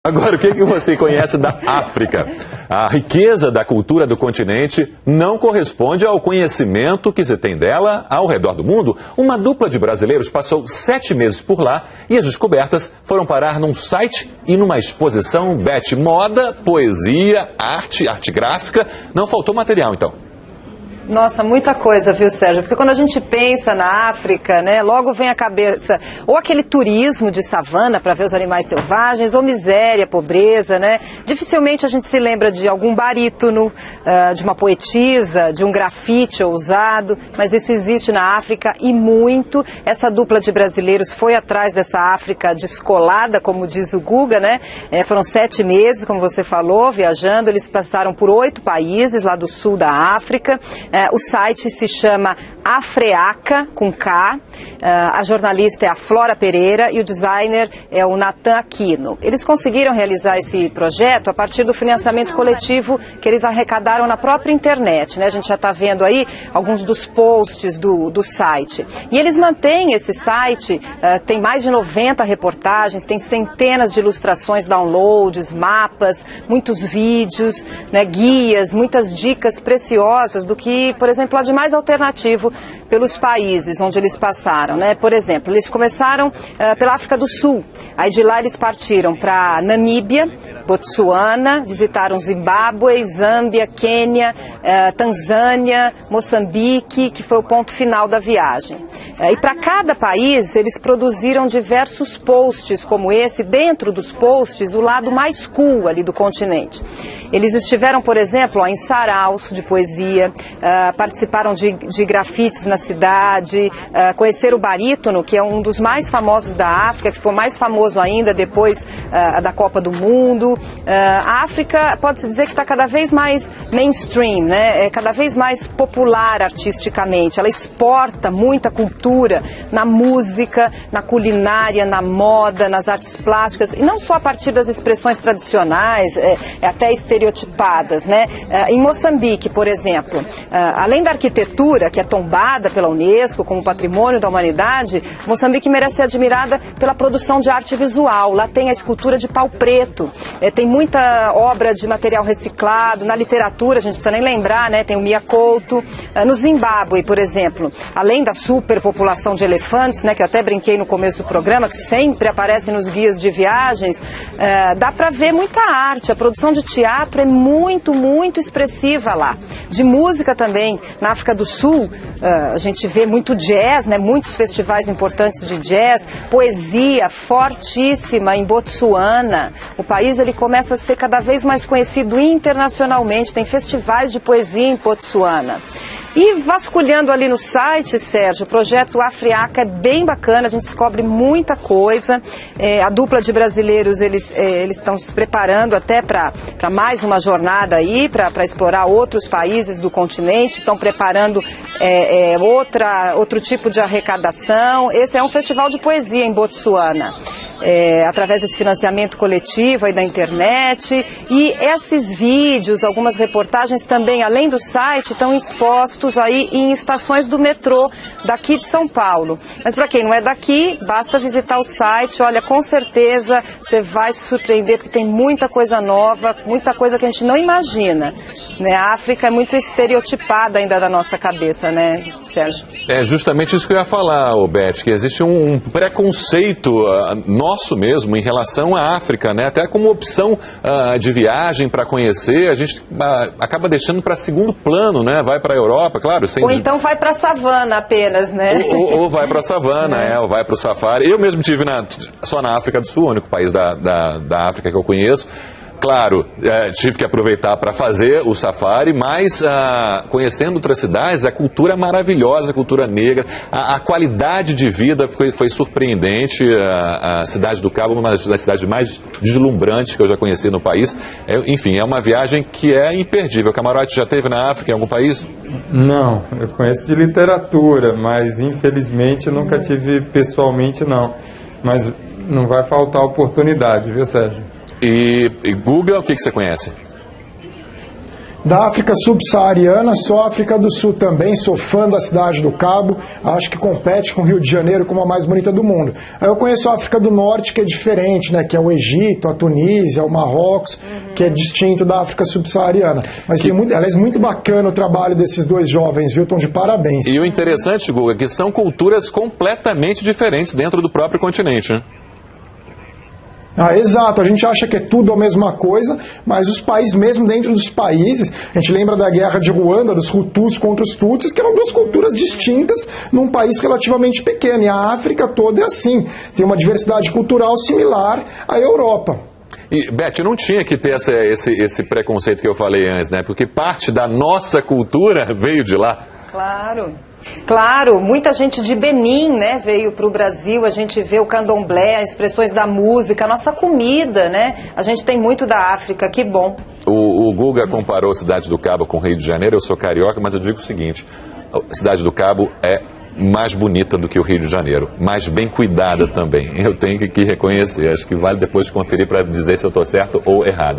Agora, o que você conhece da África? A riqueza da cultura do continente não corresponde ao conhecimento que se tem dela ao redor do mundo. Uma dupla de brasileiros passou 7 meses por lá e as descobertas foram parar num site e numa exposição Beth. Moda, poesia, arte gráfica. Não faltou material, então. Nossa, muita coisa, viu, Sérgio? Porque quando a gente pensa na África, né, logo vem à cabeça ou aquele turismo de savana para ver os animais selvagens, ou miséria, pobreza, né? Dificilmente a gente se lembra de algum barítono, de uma poetisa, de um grafite ousado, mas isso existe na África e muito. Essa dupla de brasileiros foi atrás dessa África descolada, como diz o Guga, né? Foram 7 meses, como você falou, viajando. Eles passaram por 8 países lá do sul da África. O site se chama Afreaca, com K. A jornalista é a Flora Pereira e o designer é o Natan Aquino. Eles conseguiram realizar esse projeto a partir do financiamento coletivo que eles arrecadaram na própria internet, né? A gente já está vendo aí alguns dos posts do site. E eles mantêm esse site, tem mais de 90 reportagens, tem centenas de ilustrações, downloads, mapas, muitos vídeos, né, guias, muitas dicas preciosas do que, por exemplo, há de mais alternativo pelos países onde eles passaram, né? Por exemplo, eles começaram pela África do Sul, aí de lá eles partiram para Namíbia, Botsuana, visitaram Zimbábue, Zâmbia, Quênia, Tanzânia, Moçambique, que foi o ponto final da viagem. E para cada país eles produziram diversos posts como esse, dentro dos posts o lado mais cool ali do continente. Eles estiveram, por exemplo, em saraus de poesia, participaram de grafites na cidade, conheceram o barítono, que é um dos mais famosos da África, que foi mais famoso ainda depois da Copa do Mundo. A África, pode-se dizer que está cada vez mais mainstream, né? É cada vez mais popular artisticamente. Ela exporta muita cultura na música, na culinária, na moda, nas artes plásticas, e não só a partir das expressões tradicionais, até estereotipadas, né? Em Moçambique, por exemplo, além da arquitetura, que é tombada pela Unesco como patrimônio da humanidade, Moçambique merece ser admirada pela produção de arte visual. Lá tem a escultura de pau preto, tem muita obra de material reciclado. Na literatura, a gente não precisa nem lembrar, né? Tem o Mia Couto. No Zimbábue, por exemplo, além da superpopulação de elefantes, né, que eu até brinquei no começo do programa, que sempre aparece nos guias de viagens, dá para ver muita arte. A produção de teatro é muito, muito expressiva lá. De música também. Na África do Sul, a gente vê muito jazz, né? Muitos festivais importantes de jazz, poesia fortíssima em Botsuana. O país ele começa a ser cada vez mais conhecido internacionalmente, tem festivais de poesia em Botsuana. E vasculhando ali no site, Sérgio, o projeto Afreaca é bem bacana, a gente descobre muita coisa. A dupla de brasileiros, eles estão se preparando até para mais uma jornada aí, para explorar outros países do continente, estão preparando outro tipo de arrecadação. Esse é um festival de poesia em Botsuana. Através desse financiamento coletivo aí da internet, e esses vídeos, algumas reportagens também, além do site, estão expostos aí em estações do metrô daqui de São Paulo. Mas para quem não é daqui, basta visitar o site. Olha, com certeza você vai se surpreender, porque tem muita coisa nova, muita coisa que a gente não imagina, né? A África é muito estereotipada ainda da nossa cabeça, né, Sérgio? É justamente isso que eu ia falar, Beth, que existe um preconceito nosso mesmo em relação à África, né? Até como opção de viagem para conhecer, a gente acaba deixando para segundo plano, né? Vai para a Europa, claro. Ou então vai para a savana apenas, né? Ou vai para a savana, ou vai para o safari. Eu mesmo tive só na África do Sul, o único país da África que eu conheço. Claro, tive que aproveitar para fazer o safari, mas conhecendo outras cidades, a cultura é maravilhosa, a cultura negra, a qualidade de vida foi surpreendente. A cidade do Cabo é uma das cidades mais deslumbrantes que eu já conheci no país. Enfim, é uma viagem que é imperdível. Camarote, já esteve na África, em algum país? Não, eu conheço de literatura, mas infelizmente nunca tive pessoalmente, não. Mas não vai faltar oportunidade, viu, Sérgio? E Guga, o que você conhece? Da África subsaariana, só a África do Sul também, sou fã da Cidade do Cabo, acho que compete com o Rio de Janeiro como a mais bonita do mundo. Aí eu conheço a África do Norte, que é diferente, né, que é o Egito, a Tunísia, o Marrocos, que é distinto da África subsaariana. Mas tem muito, aliás, muito bacana o trabalho desses dois jovens, viu? Estão de parabéns. E o interessante, Guga, é que são culturas completamente diferentes dentro do próprio continente, né? Ah, exato, a gente acha que é tudo a mesma coisa, mas os países, mesmo dentro dos países, a gente lembra da guerra de Ruanda, dos Hutus contra os Tutsis, que eram duas culturas distintas num país relativamente pequeno, e a África toda é assim, tem uma diversidade cultural similar à Europa. E, Beth, não tinha que ter esse preconceito que eu falei antes, né? Porque parte da nossa cultura veio de lá. Claro. Claro, muita gente de Benin, né, veio para o Brasil, a gente vê o candomblé, as expressões da música, a nossa comida, né, a gente tem muito da África, que bom. O Guga comparou a Cidade do Cabo com o Rio de Janeiro, eu sou carioca, mas eu digo o seguinte, a Cidade do Cabo é mais bonita do que o Rio de Janeiro, mais bem cuidada também, eu tenho que reconhecer, acho que vale depois conferir para dizer se eu estou certo ou errado.